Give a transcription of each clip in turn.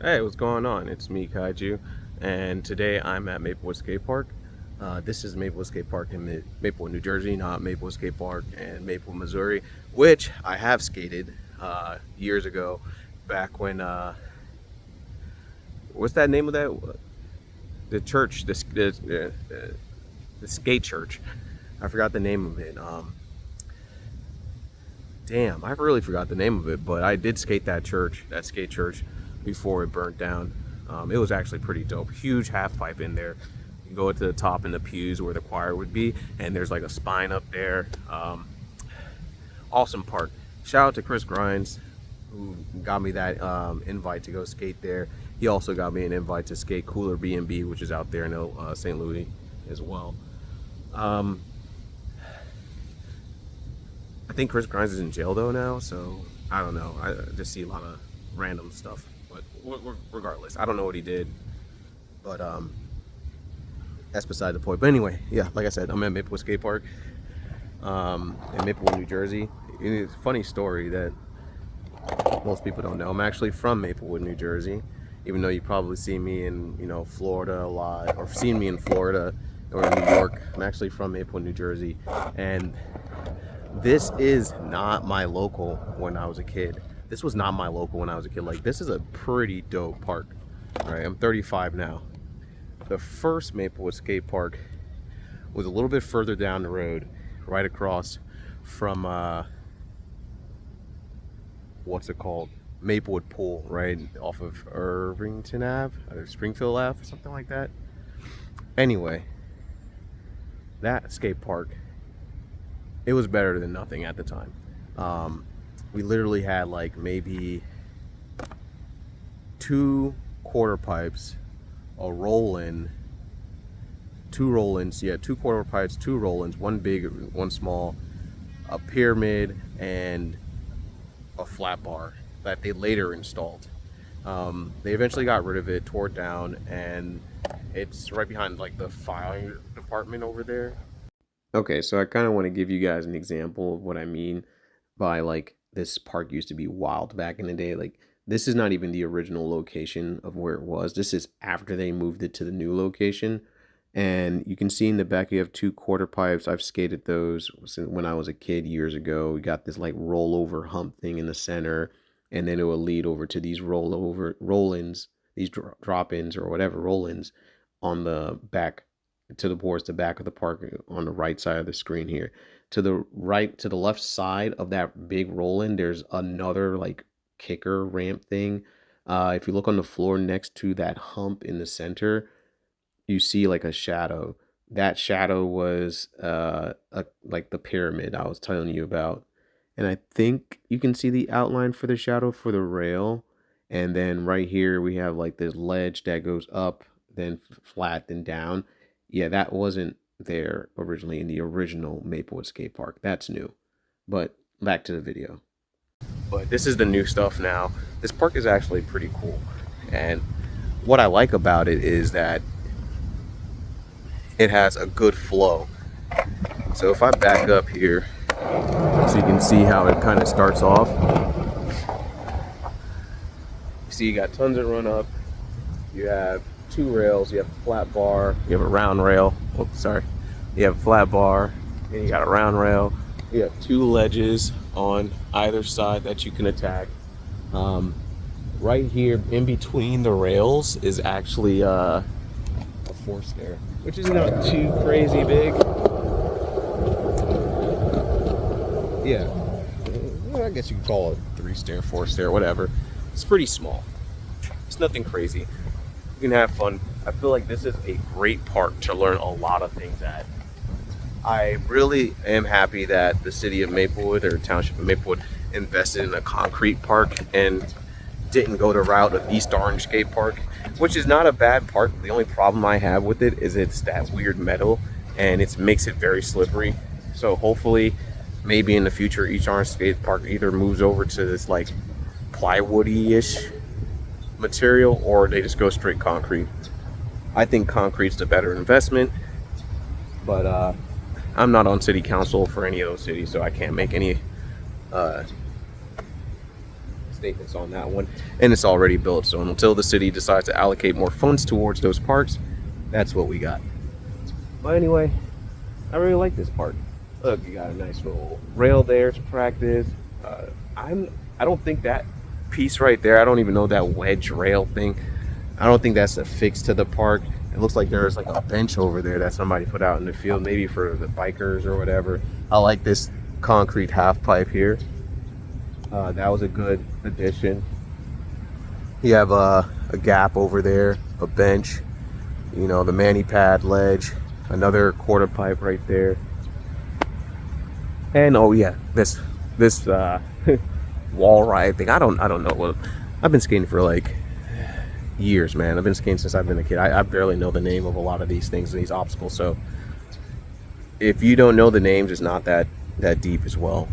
Hey, what's going on? It's me, Kaiju, and today I'm at Maplewood Skate Park. This is Maplewood Skate Park in Maplewood, New Jersey, not Maplewood Skate Park in Maplewood, Missouri, which I have skated years ago, back when, what's that name of that? The church, the skate church. I forgot the name of it. Damn, I really forgot the name of it, but I did skate that skate church, before it burnt down. It was actually pretty dope. Huge half pipe in there. You can go to the top in the pews where the choir would be, and there's like a spine up there. Awesome park. Shout out to Chris Grimes, who got me that invite to go skate there. He also got me an invite to skate Cooler B&B, which is out there in St. Louis as well. Um, I think Chris Grimes is in jail though now, so I don't know. I just see a lot of random stuff. But regardless, I don't know what he did. But that's beside the point. But anyway, yeah, like I said, I'm at Maplewood Skate Park in Maplewood, New Jersey. It's a funny story that most people don't know. I'm actually from Maplewood, New Jersey, even though you probably see me in Florida a lot, or seen me in Florida or in New York. I'm actually from Maplewood, New Jersey, and this is not my local when I was a kid. This was not my local when I was a kid. Like, this is a pretty dope park. All right, I'm 35 now. The first Maplewood skate park was a little bit further down the road, right across from what's it called? Maplewood Pool, right off of Irvington Ave, or Springfield Ave, something like that. Anyway, that skate park, it was better than nothing at the time. We literally had like maybe 2 quarter pipes, a roll-in, 2 roll-ins, yeah, 2 quarter pipes, 2 roll-ins, one big, one small, a pyramid, and a flat bar that they later installed. They eventually got rid of it, tore it down, and it's right behind like the fire department over there. Okay, so I kind of want to give you guys an example of what I mean by like this park used to be wild back in the day. Like, this is not even the original location of where it was. This is after they moved it to the new location. And you can see in the back you have 2 quarter pipes. I've skated those when I was a kid years ago. We got this like rollover hump thing in the center, and then it will lead over to these roll-ins, these drop-ins or whatever roll-ins on the back, towards the back of the park on the right side of the screen here. To the left side of that big roll-in, there's another like kicker ramp thing. If you look on the floor next to that hump in the center, you see like a shadow. That shadow was like the pyramid I was telling you about. And I think you can see the outline for the shadow for the rail. And then right here we have like this ledge that goes up, then flat, then down. Yeah, that wasn't there originally in the original Maplewood skate park. That's new. But back to the video. But this is the new stuff now. This park is actually pretty cool. And what I like about it is that it has a good flow. So if I back up here, so you can see how it kind of starts off. You see you got tons of run up. You have 2 rails, you have a flat bar, you have a round rail. Oops, sorry. You have a flat bar, and you got a round rail. You have 2 ledges on either side that you can attack. Right here in between the rails is actually a force stair, which is not too crazy big. Yeah, I guess you could call it 3 stair, 4 stair, whatever. It's pretty small. It's nothing crazy. You can have fun. I feel like this is a great park to learn a lot of things at. I really am happy that the city of Maplewood, or township of Maplewood, invested in a concrete park and didn't go the route of East Orange Skate Park, which is not a bad park. The only problem I have with it is it's that weird metal, and it makes it very slippery. So hopefully, maybe in the future, East Orange Skate Park either moves over to this like plywoody-ish material, or they just go straight concrete. I think concrete's the better investment, but I'm not on city council for any of those cities, so I can't make any statements on that one, and it's already built. So until the city decides to allocate more funds towards those parks, that's what we got. But anyway, I really like this park. Look, you got a nice little rail there to practice. I don't think that piece right there, I don't even know that wedge rail thing, I don't think that's affixed to the park. It looks like there's like a bench over there that somebody put out in the field, maybe for the bikers or whatever. I like this concrete half pipe here. That was a good addition. You have a gap over there, a bench, you know, the mani pad ledge, another quarter pipe right there. And oh yeah, this wall ride thing. I don't know. Well, I've been skating for like years, man. I've been skating since I've been a kid. I barely know the name of a lot of these things, these obstacles. So if you don't know the names, it's not that deep as well.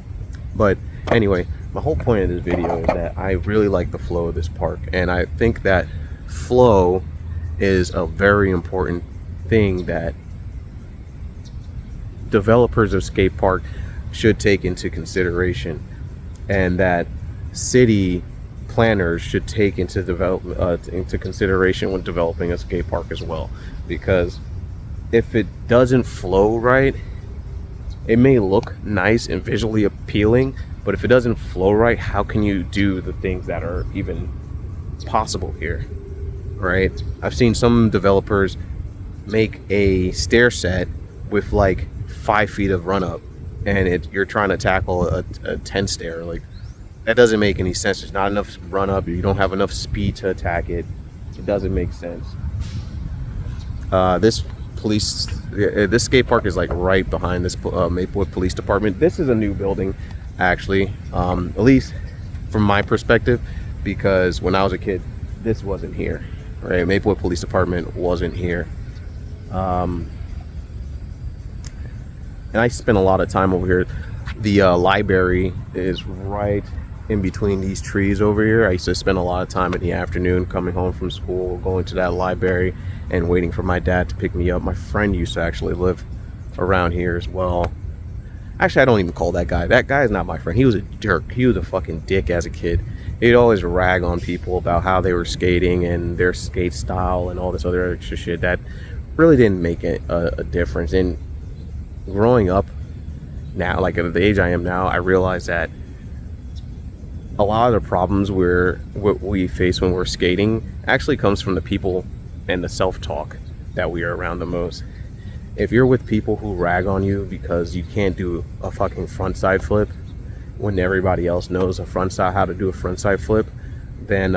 But anyway, my whole point of this video is that I really like the flow of this park, and I think that flow is a very important thing that developers of skate park should take into consideration, and that city planners should take into consideration when developing a skate park as well. Because if it doesn't flow right, it may look nice and visually appealing, but if it doesn't flow right, how can you do the things that are even possible here, right? I've seen some developers make a stair set with like 5 feet of run up, and you're trying to tackle a 10 stair. Like, that doesn't make any sense. There's not enough run up. You don't have enough speed to attack it. It doesn't make sense. This skate park is like right behind this Maplewood Police Department. This is a new building, actually, at least from my perspective, because when I was a kid, this wasn't here, right? Maplewood Police Department wasn't here. And I spent a lot of time over here. The library is right in between these trees over here. I used to spend a lot of time in the afternoon coming home from school, going to that library and waiting for my dad to pick me up. My friend used to actually live around here as well. Actually, I don't even call that guy. That guy is not my friend. He was a jerk. He was a fucking dick as a kid. He'd always rag on people about how they were skating and their skate style and all this other extra shit that really didn't make a difference. And growing up now, like at the age I am now, I realize that a lot of the problems what we face when we're skating actually comes from the people and the self-talk that we are around the most. If you're with people who rag on you because you can't do a fucking frontside flip when everybody else knows how to do a frontside flip, then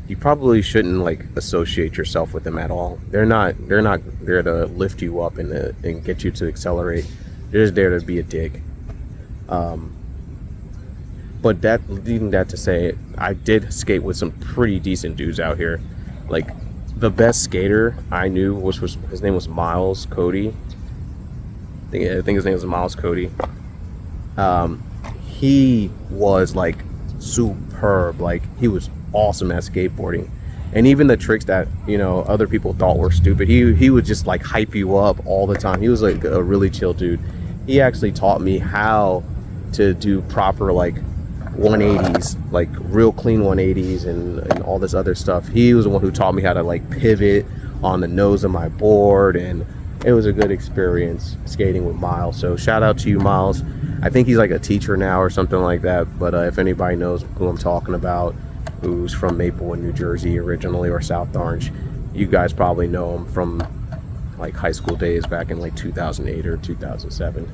you probably shouldn't like associate yourself with them at all. They're not there to lift you up and get you to accelerate. They're just there to be a dick. But leading that to say, I did skate with some pretty decent dudes out here. Like, the best skater I knew his name was Miles Cody. I think his name was Miles Cody. He was like superb. Like, he was awesome at skateboarding, and even the tricks that, you know, other people thought were stupid, he would just like hype you up all the time. He was like a really chill dude. He actually taught me how to do proper like 180s, like real clean 180s and all this other stuff. He was the one who taught me how to like pivot on the nose of my board, and it was a good experience skating with Miles. So shout out to you, Miles. I think he's like a teacher now or something like that, but if anybody knows who I'm talking about, who's from Maplewood, New Jersey originally, or South Orange, you guys probably know him from like high school days back in like 2008 or 2007.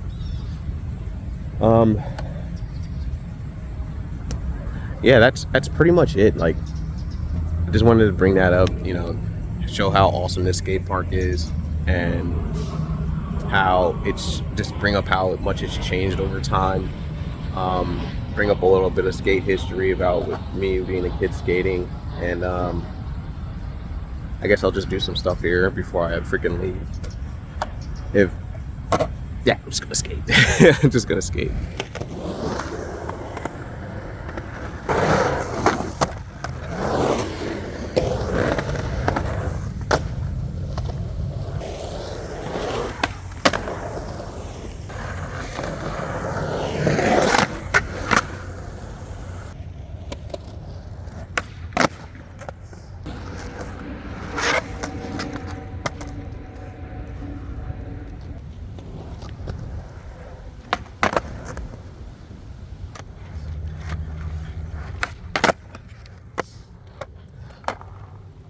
Yeah, that's pretty much it. Like, I just wanted to bring that up, you know, show how awesome this skate park is, and how it's just bring up how much it's changed over time. Bring up a little bit of skate history about with me being a kid skating, and I guess I'll just do some stuff here before I freaking leave. Yeah, I'm just gonna skate. I'm just gonna skate.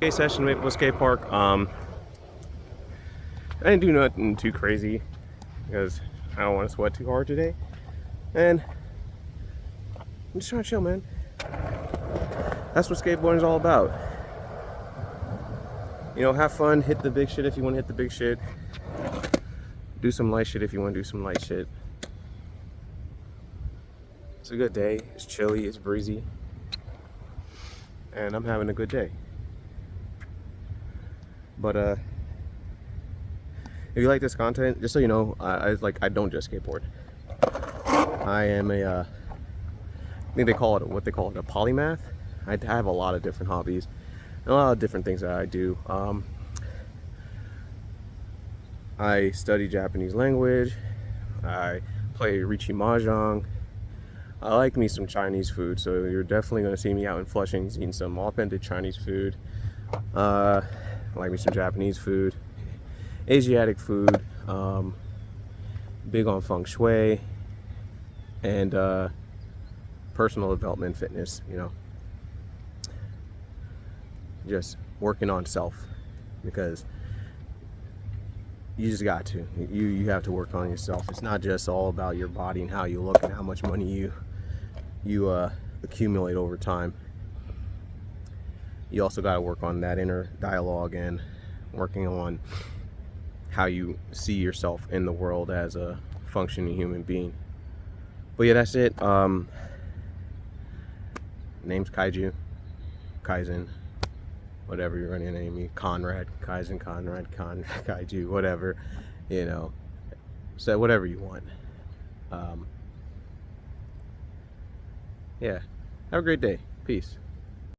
skate session at Maplewood skate park. I didn't do nothing too crazy because I don't want to sweat too hard today, and I'm just trying to chill, man. That's what skateboarding is all about. You know, have fun, hit the big shit if you want to hit the big shit. Do some light shit if you want to do some light shit. It's a good day. It's chilly, it's breezy, and I'm having a good day. But if you like this content, just so you know, I don't just skateboard. I am I think they call it what they call it, a polymath. I have a lot of different hobbies, and a lot of different things that I do. I study Japanese language. I play Richi Mahjong. I like me some Chinese food, so you're definitely going to see me out in Flushing eating some authentic Chinese food. I like me some Japanese food, Asiatic food, big on feng shui, and personal development, fitness, you know. Just working on self, because you just got to. You have to work on yourself. It's not just all about your body and how you look and how much money you accumulate over time. You also got to work on that inner dialogue and working on how you see yourself in the world as a functioning human being. But yeah, that's it. Name's Kaizen, whatever you're going to name me, Conrad, Kaiju, whatever, you know, so whatever you want. Yeah, have a great day. Peace.